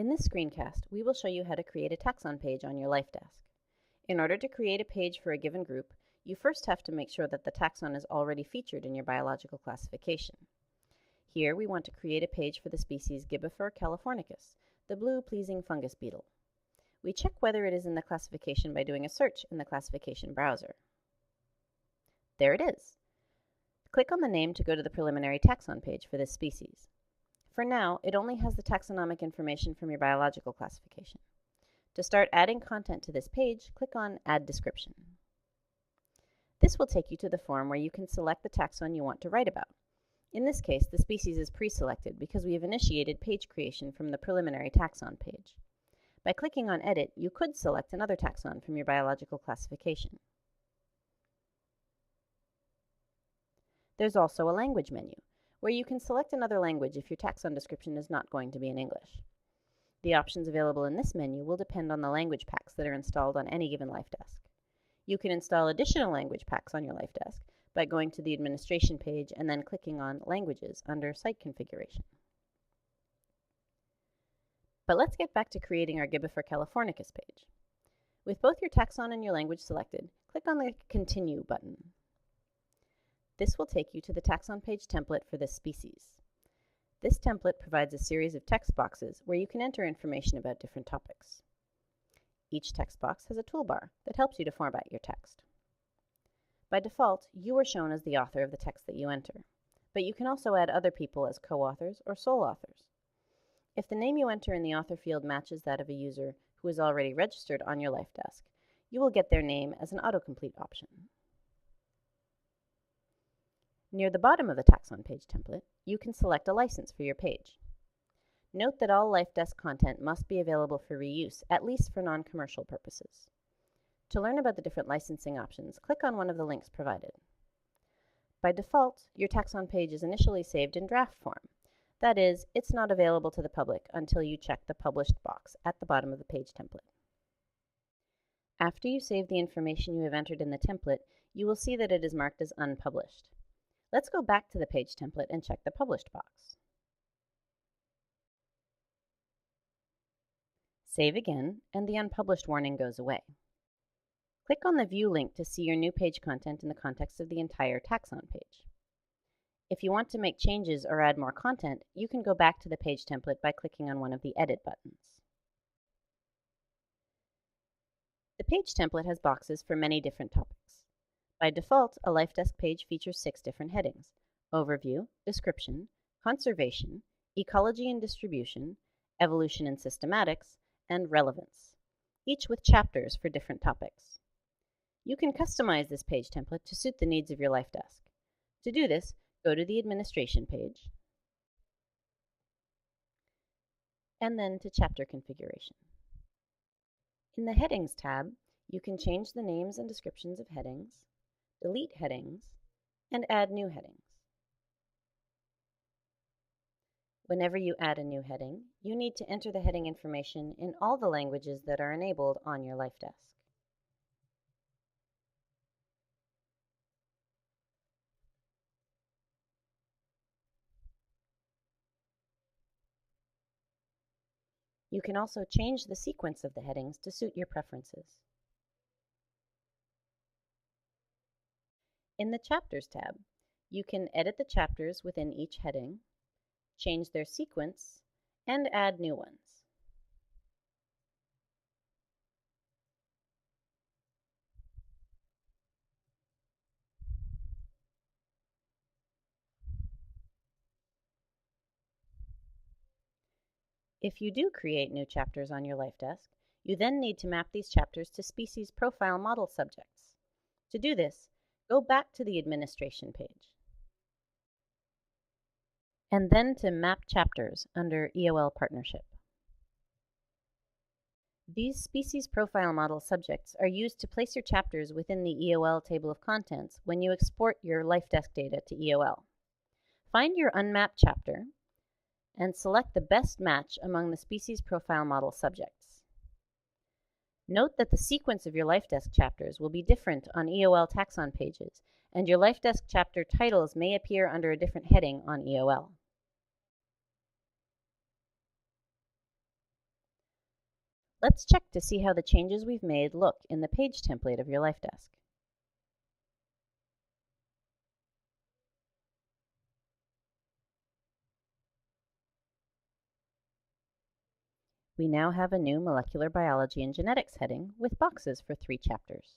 In this screencast, we will show you how to create a taxon page on your LifeDesk. In order to create a page for a given group, you first have to make sure that the taxon is already featured in your biological classification. Here, we want to create a page for the species Gibbifer californicus, the blue-pleasing fungus beetle. We check whether it is in the classification by doing a search in the classification browser. There it is. Click on the name to go to the preliminary taxon page for this species. For now, it only has the taxonomic information from your biological classification. To start adding content to this page, click on Add Description. This will take you to the form where you can select the taxon you want to write about. In this case, the species is pre-selected because we have initiated page creation from the preliminary taxon page. By clicking on Edit, you could select another taxon from your biological classification. There's also a language menu, where you can select another language if your taxon description is not going to be in English. The options available in this menu will depend on the language packs that are installed on any given LifeDesk. You can install additional language packs on your LifeDesk by going to the administration page and then clicking on Languages under Site Configuration. But let's get back to creating our Gibbifer californicus page. With both your taxon and your language selected, click on the Continue button. This will take you to the taxon page template for this species. This template provides a series of text boxes where you can enter information about different topics. Each text box has a toolbar that helps you to format your text. By default, you are shown as the author of the text that you enter, but you can also add other people as co-authors or sole authors. If the name you enter in the author field matches that of a user who is already registered on your LifeDesk, you will get their name as an autocomplete option. Near the bottom of the taxon page template, you can select a license for your page. Note that all LifeDesk content must be available for reuse, at least for non-commercial purposes. To learn about the different licensing options, click on one of the links provided. By default, your taxon page is initially saved in draft form. That is, it's not available to the public until you check the Published box at the bottom of the page template. After you save the information you have entered in the template, you will see that it is marked as unpublished. Let's go back to the page template and check the Published box. Save again, and the unpublished warning goes away. Click on the View link to see your new page content in the context of the entire taxon page. If you want to make changes or add more content, you can go back to the page template by clicking on one of the Edit buttons. The page template has boxes for many different topics. By default, a LifeDesk page features 6 different headings: Overview, Description, Conservation, Ecology and Distribution, Evolution and Systematics, and Relevance, each with chapters for different topics. You can customize this page template to suit the needs of your LifeDesk. To do this, go to the Administration page, and then to Chapter Configuration. In the Headings tab, you can change the names and descriptions of headings, delete headings, and add new headings. Whenever you add a new heading, you need to enter the heading information in all the languages that are enabled on your LifeDesk. You can also change the sequence of the headings to suit your preferences. In the Chapters tab, you can edit the chapters within each heading, change their sequence, and add new ones. If you do create new chapters on your LifeDesk, you then need to map these chapters to species profile model subjects. To do this, go back to the Administration page, and then to Map Chapters under EOL Partnership. These species profile model subjects are used to place your chapters within the EOL table of contents when you export your LifeDesk data to EOL. Find your unmapped chapter and select the best match among the species profile model subjects. Note that the sequence of your LifeDesk chapters will be different on EOL taxon pages, and your LifeDesk chapter titles may appear under a different heading on EOL. Let's check to see how the changes we've made look in the page template of your LifeDesk. We now have a new molecular biology and genetics heading with boxes for 3 chapters.